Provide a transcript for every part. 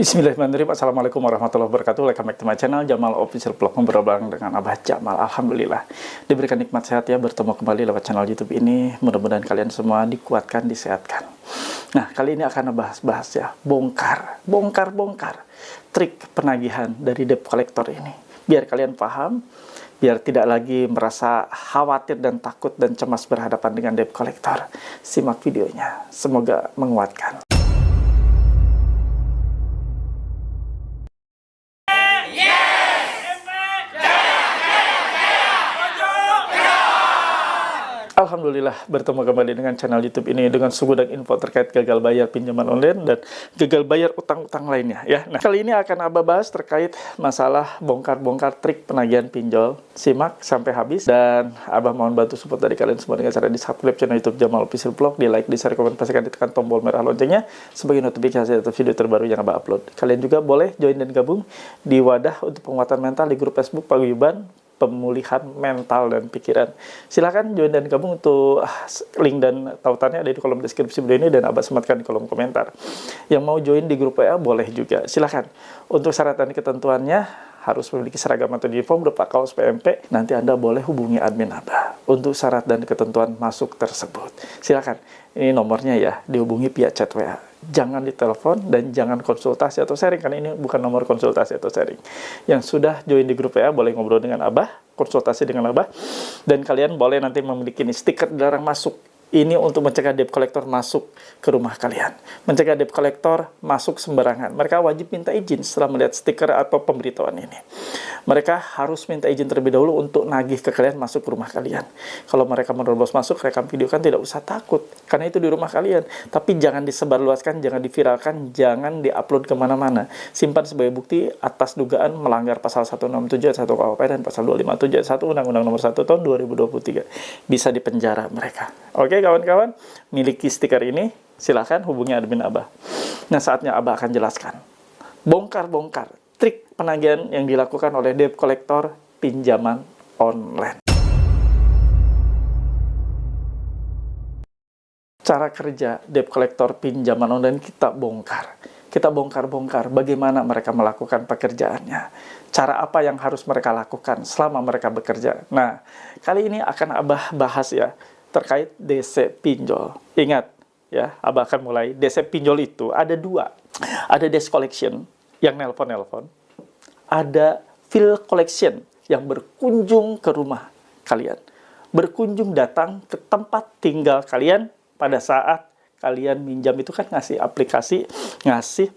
Bismillahirrahmanirrahim. Assalamualaikum warahmatullahi wabarakatuh. Welcome back to my channel Jamal Official Vlog, ngobrol bareng dengan Abah Jamal. Alhamdulillah diberikan nikmat sehat ya, bertemu kembali lewat channel YouTube ini. Mudah-mudahan kalian semua dikuatkan, disehatkan. Nah, kali ini akan bahas ya, bongkar trik penagihan dari debt collector ini. Biar kalian paham, biar tidak lagi merasa khawatir dan takut dan cemas berhadapan dengan debt collector. Simak videonya, semoga menguatkan. Alhamdulillah bertemu kembali dengan channel YouTube ini dengan segudang info terkait gagal bayar pinjaman online dan gagal bayar utang-utang lainnya ya. Nah, kali ini akan Abah bahas terkait masalah bongkar-bongkar trik penagihan pinjol. Simak sampai habis dan Abah mohon bantu support dari kalian semua dengan cara di subscribe channel YouTube Jamal Official Vlog, di like, di share, komen, pastikan ditekan tombol merah loncengnya sebagai notifikasi atau video terbaru yang Abah upload. Kalian juga boleh join dan gabung di wadah untuk penguatan mental di grup Facebook Paguyuban Pemulihan Mental dan Pikiran. Silakan join dan gabung untuk link dan tautannya ada di kolom deskripsi video ini dan Abah sematkan di kolom komentar. Yang mau join di grup WA boleh juga. Silakan. Untuk syarat dan ketentuannya harus memiliki seragam atau uniform berupa kaos PMP. Nanti Anda boleh hubungi admin Abah untuk syarat dan ketentuan masuk tersebut. Silakan. Ini nomornya ya, dihubungi via chat WA. Jangan ditelepon dan jangan konsultasi atau sharing, karena ini bukan nomor konsultasi atau sharing. Yang sudah join di grup WA boleh ngobrol dengan Abah, konsultasi dengan Abah, dan kalian boleh nanti memiliki stiker dilarang masuk. Ini untuk mencegah debt collector masuk ke rumah kalian. Mencegah debt collector masuk sembarangan. Mereka wajib minta izin setelah melihat stiker atau pemberitahuan ini. Mereka harus minta izin terlebih dahulu untuk nagih ke kalian masuk ke rumah kalian. Kalau mereka menerobos masuk, rekam video kan tidak usah takut. Karena itu di rumah kalian. Tapi jangan disebarluaskan, jangan diviralkan, jangan diupload kemana-mana. Simpan sebagai bukti atas dugaan melanggar pasal 167 ayat 1 KUHP dan pasal 257 ayat 1 Undang-Undang Nomor 1 Tahun 2023. Bisa dipenjara mereka. Oke kawan-kawan, miliki stiker ini, silahkan hubungi admin Abah. Nah, saatnya Abah akan jelaskan. Bongkar-bongkar trik penagihan yang dilakukan oleh debt collector pinjaman online. Cara kerja debt collector pinjaman online kita bongkar. Kita bongkar-bongkar bagaimana mereka melakukan pekerjaannya. Cara apa yang harus mereka lakukan selama mereka bekerja. Nah, kali ini akan Abah bahas ya, terkait DC pinjol. Ingat ya, Abah akan mulai. DC pinjol itu ada dua. Ada desk collection yang nelpon-nelpon. Ada fill collection yang berkunjung ke rumah kalian. Berkunjung datang ke tempat tinggal kalian pada saat kalian minjam itu kan ngasih aplikasi, ngasih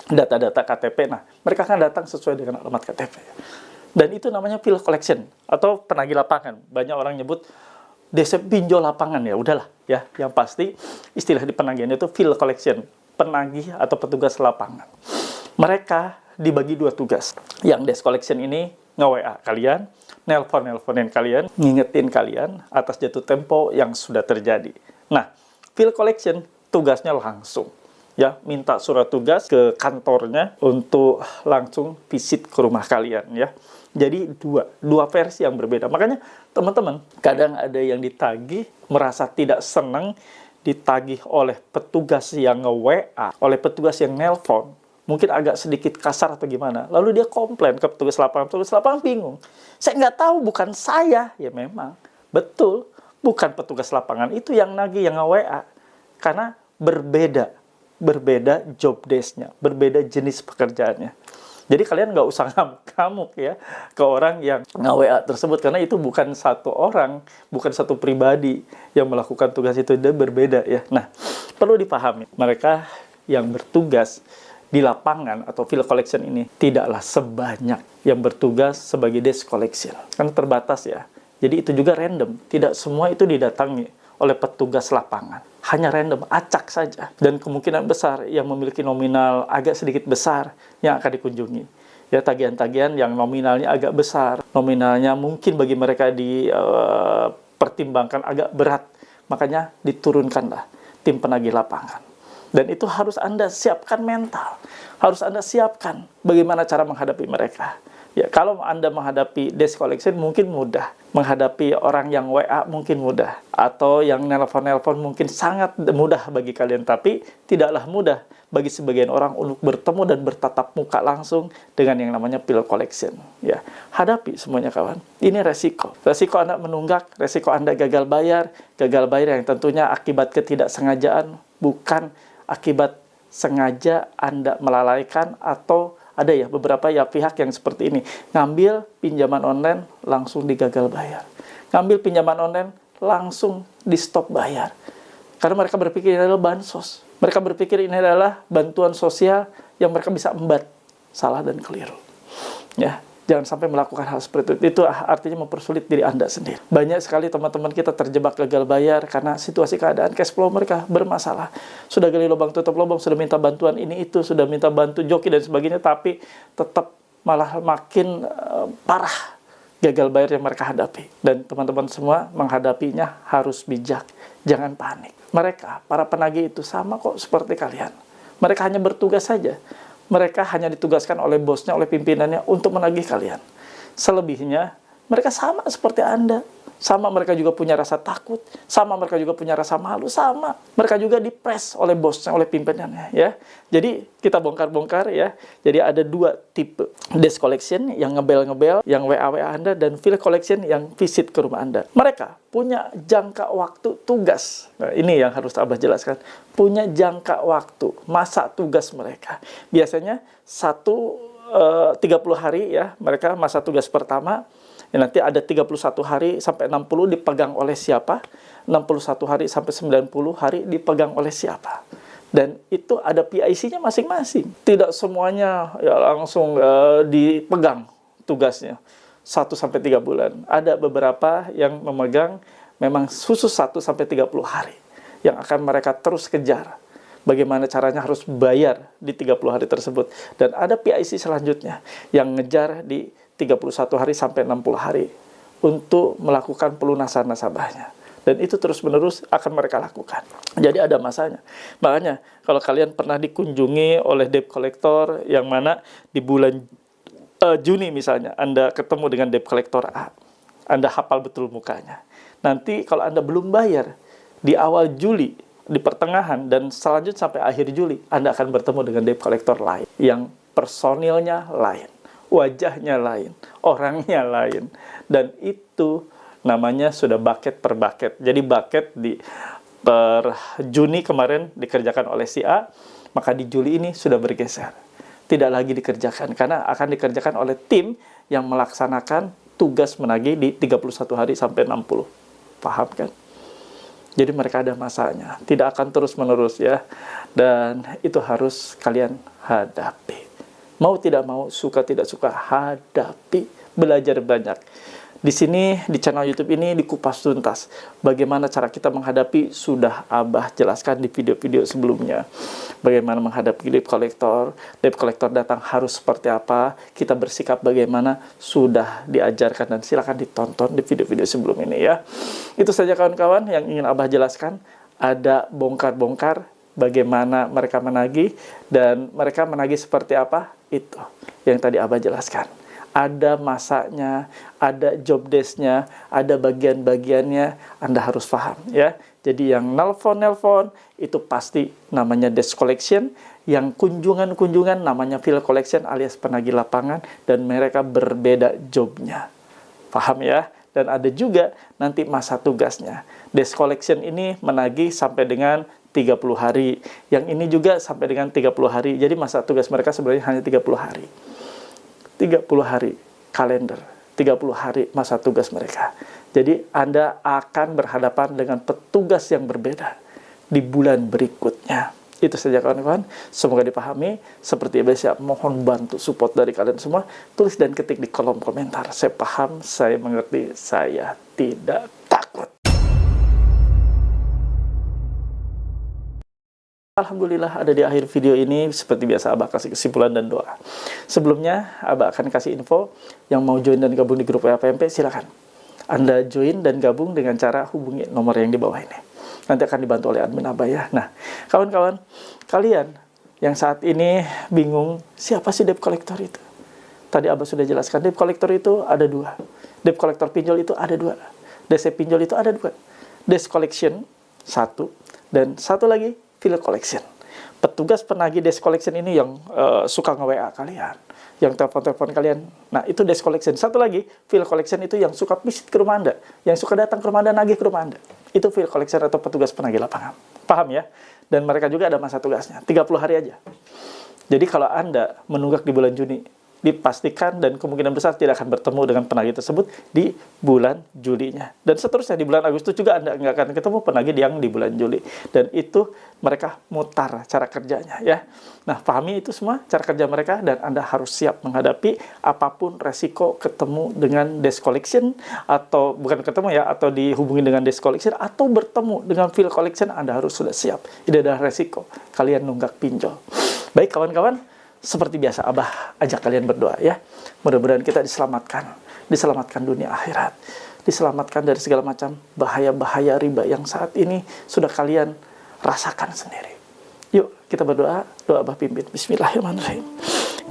data-data KTP. Nah, mereka akan datang sesuai dengan alamat KTP. Dan itu namanya fill collection atau penagih lapangan. Banyak orang nyebut DC pinjol lapangan, ya udahlah ya, yang pasti istilah di penagihan itu fill collection, penagih atau petugas lapangan. Mereka dibagi dua tugas. Yang desk collection ini nge-WA kalian, nelpon-nelponin kalian, ngingetin kalian atas jatuh tempo yang sudah terjadi. Nah, fill collection tugasnya langsung ya, minta surat tugas ke kantornya untuk langsung visit ke rumah kalian ya. Jadi dua versi yang berbeda. Makanya teman-teman, kadang ada yang ditagih merasa tidak senang ditagih oleh petugas yang nge-WA, oleh petugas yang nelpon, mungkin agak sedikit kasar atau gimana. Lalu dia komplain ke petugas lapangan bingung. Saya nggak tahu, bukan saya. Ya memang, betul, bukan petugas lapangan itu yang nagih, yang nge-WA. Karena berbeda job desk-nya, berbeda jenis pekerjaannya. Jadi kalian nggak usah ngamuk-ngamuk ya ke orang yang nge-WA tersebut, karena itu bukan satu orang, bukan satu pribadi yang melakukan tugas itu, dia berbeda ya. Nah, perlu dipahami, mereka yang bertugas di lapangan atau fill collection ini tidaklah sebanyak yang bertugas sebagai desk collection, kan terbatas ya. Jadi itu juga random, tidak semua itu didatangi oleh petugas lapangan. Hanya random, acak saja. Dan kemungkinan besar yang memiliki nominal agak sedikit besar yang akan dikunjungi. Ya, tagihan-tagihan yang nominalnya agak besar. Nominalnya mungkin bagi mereka dipertimbangkan agak berat. Makanya diturunkanlah tim penagih lapangan. Dan itu harus Anda siapkan mental. Harus Anda siapkan bagaimana cara menghadapi mereka. Ya, kalau Anda menghadapi desk collection mungkin mudah, menghadapi orang yang WA mungkin mudah, atau yang nelpon-nelpon mungkin sangat mudah bagi kalian, tapi tidaklah mudah bagi sebagian orang untuk bertemu dan bertatap muka langsung dengan yang namanya bill collection. Ya, hadapi semuanya kawan. Ini resiko. Resiko Anda menunggak, resiko Anda gagal bayar yang tentunya akibat ketidaksengajaan, bukan akibat sengaja Anda melalaikan, atau ada ya beberapa ya pihak yang seperti ini, ngambil pinjaman online langsung digagal bayar, ngambil pinjaman online langsung di stop bayar, karena mereka berpikir ini adalah bansos, mereka berpikir ini adalah bantuan sosial yang mereka bisa embat. Salah dan keliru. Ya, jangan sampai melakukan hal seperti itu. Itu artinya mempersulit diri Anda sendiri. Banyak sekali teman-teman kita terjebak gagal bayar karena situasi keadaan cash flow mereka bermasalah. Sudah gali lubang tutup lubang, sudah minta bantuan ini itu, sudah minta bantu joki dan sebagainya, tapi tetap malah makin parah gagal bayar yang mereka hadapi. Dan teman-teman semua menghadapinya harus bijak, jangan panik. Mereka, para penagih itu sama kok seperti kalian. Mereka hanya bertugas saja. Mereka hanya ditugaskan oleh bosnya, oleh pimpinannya untuk menagih kalian. Selebihnya, mereka sama seperti Anda. Sama, mereka juga punya rasa takut. Sama, mereka juga punya rasa malu. Sama, mereka juga dipres oleh bosnya, oleh pimpinannya. Ya, jadi kita bongkar-bongkar ya. Jadi ada dua tipe. Desk collection yang ngebel-ngebel, yang WA-WA Anda, dan field collection yang visit ke rumah Anda. Mereka punya jangka waktu tugas. Nah, ini yang harus Abah jelaskan. Punya jangka waktu, masa tugas mereka. Biasanya 30 hari ya, mereka masa tugas pertama. Ya, nanti ada 31 hari sampai 60 dipegang oleh siapa, 61 hari sampai 90 hari dipegang oleh siapa. Dan itu ada PIC-nya masing-masing. Tidak semuanya ya langsung dipegang tugasnya 1 sampai 3 bulan. Ada beberapa yang memegang memang khusus 1 sampai 30 hari yang akan mereka terus kejar. Bagaimana caranya harus bayar di 30 hari tersebut. Dan ada PIC selanjutnya yang ngejar di 31 hari sampai 60 hari untuk melakukan pelunasan nasabahnya. Dan itu terus-menerus akan mereka lakukan. Jadi ada masanya. Makanya kalau kalian pernah dikunjungi oleh debt collector yang mana di bulan Juni misalnya, Anda ketemu dengan debt collector A, Anda hafal betul mukanya. Nanti kalau Anda belum bayar di awal Juli, di pertengahan, dan selanjutnya sampai akhir Juli, Anda akan bertemu dengan debt collector lain yang personilnya lain, wajahnya lain, orangnya lain, dan itu namanya sudah bucket per bucket. Jadi bucket di per Juni kemarin dikerjakan oleh si A, maka di Juli ini sudah bergeser, tidak lagi dikerjakan karena akan dikerjakan oleh tim yang melaksanakan tugas menagih di 31 hari sampai 60. Paham kan? Jadi mereka ada masanya, tidak akan terus-menerus ya, dan itu harus kalian hadapi. Mau tidak mau, suka tidak suka, hadapi, belajar banyak. Di sini, di channel YouTube ini dikupas tuntas. Bagaimana cara kita menghadapi, sudah Abah jelaskan di video-video sebelumnya. Bagaimana menghadapi debt collector datang harus seperti apa, kita bersikap bagaimana, sudah diajarkan dan silakan ditonton di video-video sebelum ini ya. Itu saja kawan-kawan yang ingin Abah jelaskan. Ada bongkar-bongkar bagaimana mereka menagih, dan mereka menagih seperti apa, itu yang tadi Abah jelaskan. Ada masanya, ada job desk-nya, ada bagian-bagiannya, Anda harus paham ya. Jadi yang nelpon itu pasti namanya desk collection, yang kunjungan-kunjungan namanya field collection alias penagih lapangan, dan mereka berbeda jobnya. Paham ya? Dan ada juga nanti masa tugasnya. Desk collection ini menagih sampai dengan 30 hari. Yang ini juga sampai dengan 30 hari. Jadi masa tugas mereka sebenarnya hanya 30 hari. 30 hari kalender, 30 hari masa tugas mereka. Jadi Anda akan berhadapan dengan petugas yang berbeda di bulan berikutnya. Itu saja kawan-kawan, semoga dipahami. Seperti biasa, mohon bantu support dari kalian semua. Tulis dan ketik di kolom komentar. Saya paham, saya mengerti, saya tidak takut. Alhamdulillah ada di akhir video ini. Seperti biasa Abah kasih kesimpulan dan doa. Sebelumnya Abah akan kasih info. Yang mau join dan gabung di grup WAPMP silakan. Anda join dan gabung dengan cara hubungi nomor yang di bawah ini. Nanti akan dibantu oleh admin Abah ya. Nah kawan-kawan, kalian yang saat ini bingung siapa sih debt collector itu, Tadi Abah sudah jelaskan, debt collector itu ada 2. Debt collector pinjol itu ada 2. DC pinjol itu ada 2. Debt collection 1, dan satu lagi bill collection. Petugas penagih debt collection ini yang suka nge-WA kalian, yang telepon-telepon kalian. Nah, itu debt collection. Satu lagi, bill collection itu yang suka visit ke rumah Anda, yang suka datang ke rumah Anda, nagih ke rumah Anda. Itu bill collection atau petugas penagih lapangan. Paham ya? Dan mereka juga ada masa tugasnya, 30 hari aja. Jadi kalau Anda menunggak di bulan Juni, dipastikan dan kemungkinan besar tidak akan bertemu dengan penagih tersebut di bulan Julinya. Dan seterusnya di bulan Agustus juga Anda nggak akan ketemu penagih yang di bulan Juli. Dan itu mereka mutar cara kerjanya ya. Nah, pahami itu semua cara kerja mereka, dan Anda harus siap menghadapi apapun resiko ketemu dengan debt collection, atau bukan ketemu ya, atau dihubungi dengan debt collection, atau bertemu dengan bill collection. Anda harus sudah siap. Ini adalah resiko kalian nunggak pinjol. Baik kawan-kawan, seperti biasa Abah ajak kalian berdoa ya. Mudah-mudahan kita diselamatkan dunia akhirat, diselamatkan dari segala macam bahaya-bahaya riba yang saat ini sudah kalian rasakan sendiri. Yuk kita berdoa, doa Abah pimpin. Bismillahirrahmanirrahim.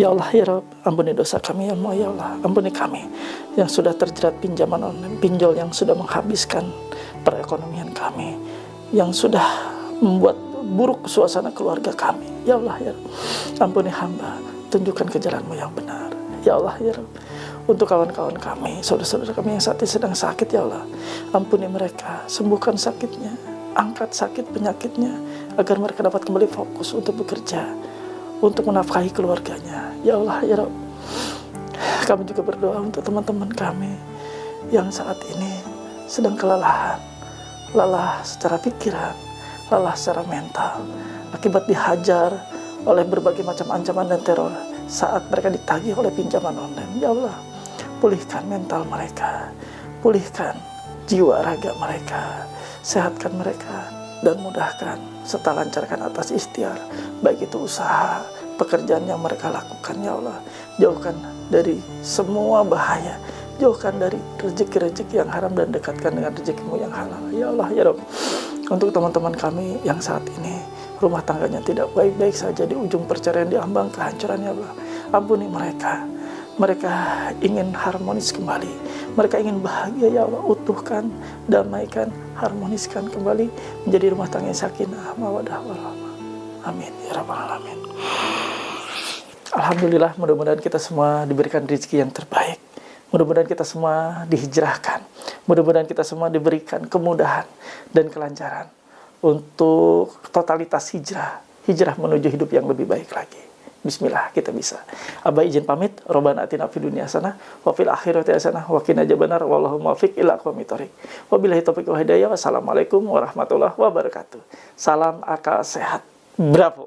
Ya Allah ya Rabb, ampuni dosa kami ya Allah, ya Allah. Ampuni kami yang sudah terjerat pinjaman online, pinjol yang sudah menghabiskan perekonomian kami, yang sudah membuat buruk suasana keluarga kami. Ya Allah ya Rabb, ampuni hamba, tunjukkan ke jalan-Mu yang benar. Ya Allah ya Rabb, untuk kawan-kawan kami, saudara-saudara kami yang saat ini sedang sakit, ya Allah, ampuni mereka, sembuhkan sakitnya, angkat sakit penyakitnya, agar mereka dapat kembali fokus untuk bekerja, untuk menafkahi keluarganya. Ya Allah ya Rabb, kami juga berdoa untuk teman-teman kami yang saat ini sedang kelelahan, lelah secara pikiran, lelah secara mental, akibat dihajar oleh berbagai macam ancaman dan teror saat mereka ditagih oleh pinjaman online. Ya Allah, pulihkan mental mereka, pulihkan jiwa raga mereka, sehatkan mereka, dan mudahkan serta lancarkan atas ikhtiar, baik itu usaha, pekerjaan yang mereka lakukan. Ya Allah, jauhkan dari semua bahaya, jauhkan dari rezeki-rezeki yang haram, dan dekatkan dengan rezeki-Mu yang halal. Ya Allah ya Rabb, untuk teman-teman kami yang saat ini rumah tangganya tidak baik-baik saja, di ujung perceraian, di ambang kehancuran, ya Allah, ampuni mereka. Mereka ingin harmonis kembali, mereka ingin bahagia, ya Allah. Utuhkan, damaikan, harmoniskan kembali menjadi rumah tangga yang sakinah, mawaddah, warahmah. Amin ya rabbal alamin. Alhamdulillah, mudah-mudahan kita semua diberikan rezeki yang terbaik. Mudah-mudahan kita semua dihijrahkan. Mudah-mudahan kita semua diberikan kemudahan dan kelancaran untuk totalitas hijrah menuju hidup yang lebih baik lagi. Bismillah, kita bisa. Abah izin pamit. Robbana atina fid dunya hasanah wa fil akhirati hasanah wa qina adzabannar. Wallahu muwaffiq ila aqwamit thoriq. Wabillahi taufiq wal hidayah. Wassalamualaikum warahmatullahi wabarakatuh. Salam akal sehat. Bravo.